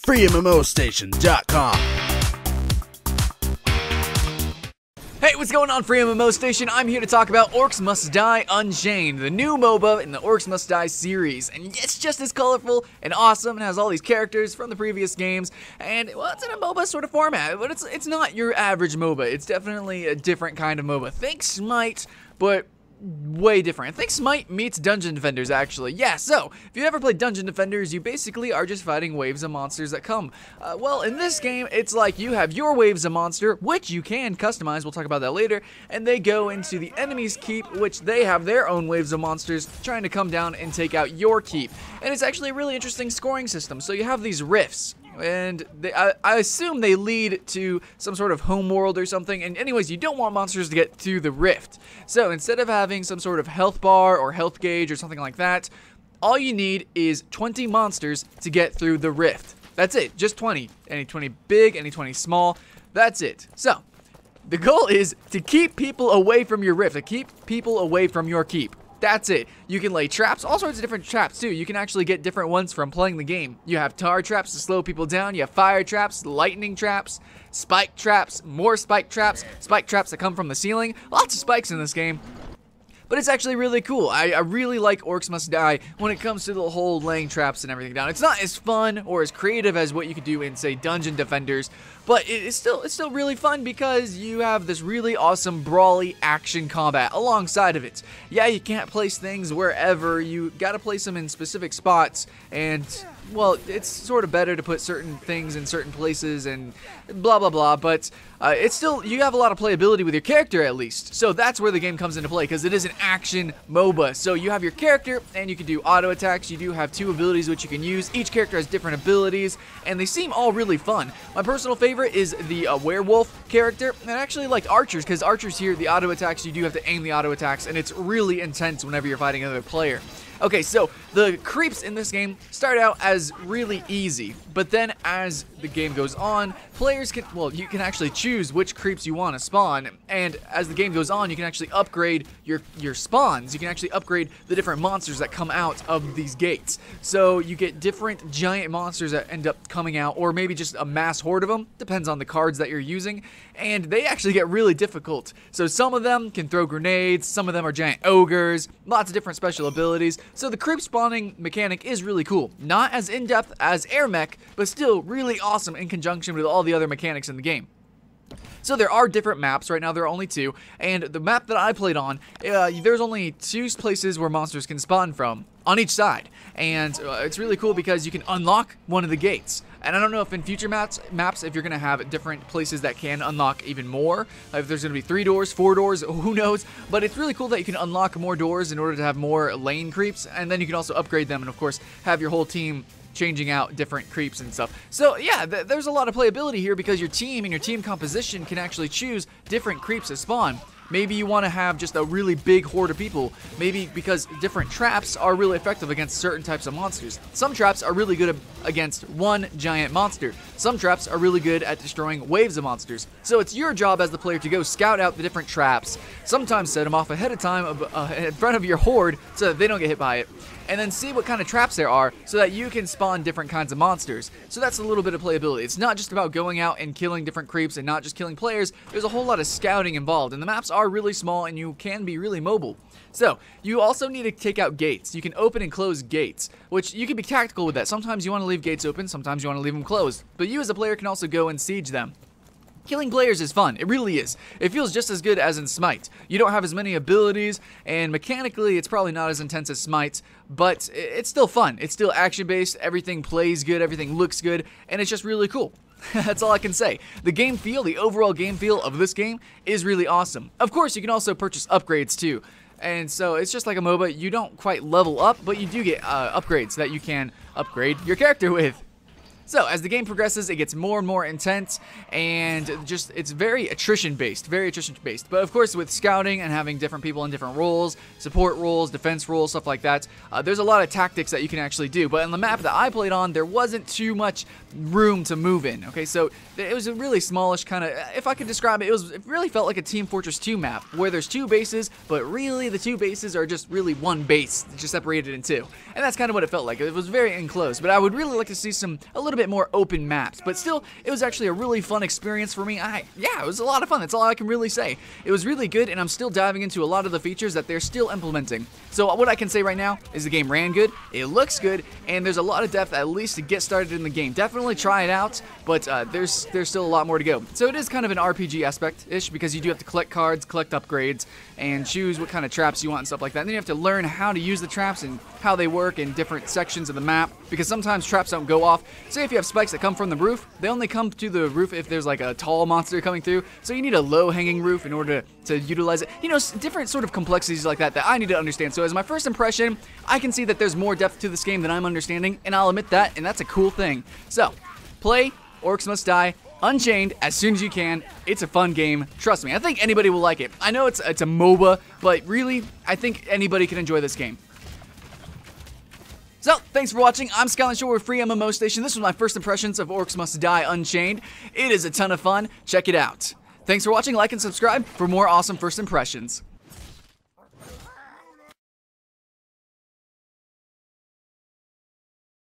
FreeMMOStation.com. Hey, what's going on, FreeMMOStation? I'm here to talk about Orcs Must Die Unchained, the new MOBA in the Orcs Must Die series. And it's just as colorful and awesome and has all these characters from the previous games. And, well, it's in a MOBA sort of format, but it's not your average MOBA. It's definitely a different kind of MOBA. Think Smite, but way different. I think Smite meets Dungeon Defenders, actually. Yeah, so, if you ever played Dungeon Defenders, you basically are just fighting waves of monsters that come. Well, in this game, it's like you have your waves of monster, which you can customize, we'll talk about that later, and they go into the enemy's keep, which they have their own waves of monsters trying to come down and take out your keep. And it's actually a really interesting scoring system. So you have these rifts, and I assume they lead to some sort of home world or something. And anyways, you don't want monsters to get through the rift. So instead of having some sort of health bar or health gauge or something like that, all you need is 20 monsters to get through the rift. That's it, just 20. Any 20 big, any 20 small, that's it. So, the goal is to keep people away from your rift, to keep people away from your keep. That's it. You can lay traps, all sorts of different traps too. You can actually get different ones from playing the game. You have tar traps to slow people down, you have fire traps, lightning traps, spike traps, more spike traps that come from the ceiling. Lots of spikes in this game. But it's actually really cool. I really like Orcs Must Die when it comes to the whole laying traps and everything down. It's not as fun or as creative as what you could do in, say, Dungeon Defenders, but it's still really fun because you have this really awesome brawly action combat alongside of it. Yeah, you can't place things wherever. You gotta place them in specific spots, and well, it's sort of better to put certain things in certain places and blah blah blah, but it's still, you have a lot of playability with your character at least. So that's where the game comes into play, because it is an action MOBA. So you have your character and you can do auto attacks. You do have two abilities which you can use. Each character has different abilities and they seem all really fun. My personal favorite is the werewolf character, and I actually like archers, because archers here, the auto attacks, you do have to aim the auto attacks and it's really intense whenever you're fighting another player. Okay, so the creeps in this game start out as really easy, but then as the game goes on, players can, well, you can actually choose which creeps you want to spawn, and as the game goes on, you can actually upgrade your spawns. You can actually upgrade the different monsters that come out of these gates. So you get different giant monsters that end up coming out, or maybe just a mass horde of them, depends on the cards that you're using, and they actually get really difficult. So some of them can throw grenades, some of them are giant ogres, lots of different special abilities. So the creep spawning mechanic is really cool. Not as in-depth as Air Mech, but still really awesome in conjunction with all the other mechanics in the game. So there are different maps. Right now there are only two, and the map that I played on, there's only two places where monsters can spawn from on each side, and it's really cool because you can unlock one of the gates. And I don't know if in future maps if you're going to have different places that can unlock even more, if there's going to be 3 doors, 4 doors, who knows, but it's really cool that you can unlock more doors in order to have more lane creeps, and then you can also upgrade them and of course have your whole team changing out different creeps and stuff. So yeah, there's a lot of playability here because your team and your team composition can actually choose different creeps to spawn. Maybe you want to have just a really big horde of people. Maybe because different traps are really effective against certain types of monsters. Some traps are really good against one giant monster. Some traps are really good at destroying waves of monsters. So it's your job as the player to go scout out the different traps. Sometimes set them off ahead of time in front of your horde so that they don't get hit by it. And then see what kind of traps there are so that you can spawn different kinds of monsters. So that's a little bit of playability. It's not just about going out and killing different creeps and not just killing players. There's a whole lot of scouting involved, and the maps are really small and you can be really mobile. So you also need to take out gates. You can open and close gates, which you can be tactical with that. Sometimes you want to leave gates open, sometimes you want to leave them closed. But you as a player can also go and siege them. Killing players is fun, it really is. It feels just as good as in Smite. You don't have as many abilities, and mechanically it's probably not as intense as Smite, but it's still fun. It's still action-based, everything plays good, everything looks good, and it's just really cool. That's all I can say. The game feel, the overall game feel of this game is really awesome. Of course, you can also purchase upgrades too. And so it's just like a MOBA, you don't quite level up, but you do get upgrades that you can upgrade your character with. So, as the game progresses, it gets more and more intense, and just, it's very attrition-based, But of course, with scouting and having different people in different roles, support roles, defense roles, stuff like that, there's a lot of tactics that you can actually do. But in the map that I played on, there wasn't too much room to move in, okay? So, it was a really smallish kind of, if I could describe it, it really felt like a Team Fortress 2 map, where there's 2 bases, but really the 2 bases are just really one base, just separated in 2. And that's kind of what it felt like. It was very enclosed, but I would really like to see a little bit more open maps, but still, it was actually a really fun experience for me. Yeah, it was a lot of fun. That's all I can really say. It was really good, and I'm still diving into a lot of the features that they're still implementing. So what I can say right now is the game ran good, it looks good, and there's a lot of depth at least to get started in the game. Definitely try it out, but there's still a lot more to go. So it is kind of an RPG aspect-ish, because you do have to collect cards, collect upgrades, and choose what kind of traps you want and stuff like that. And then you have to learn how to use the traps and how they work in different sections of the map, because sometimes traps don't go off. Say if you have spikes that come from the roof, they only come to the roof if there's like a tall monster coming through, so you need a low-hanging roof in order to utilize it. You know, different sort of complexities like that I need to understand. So as my first impression, I can see that there's more depth to this game than I'm understanding, and I'll admit that, and that's a cool thing. So, play Orcs Must Die Unchained as soon as you can. It's a fun game. Trust me, I think anybody will like it. I know it's a MOBA, but really, I think anybody can enjoy this game. So, thanks for watching. I'm Skyline Shore with FreeMMOStation. This was my first impressions of Orcs Must Die Unchained. It is a ton of fun. Check it out. Thanks for watching. Like and subscribe for more awesome first impressions.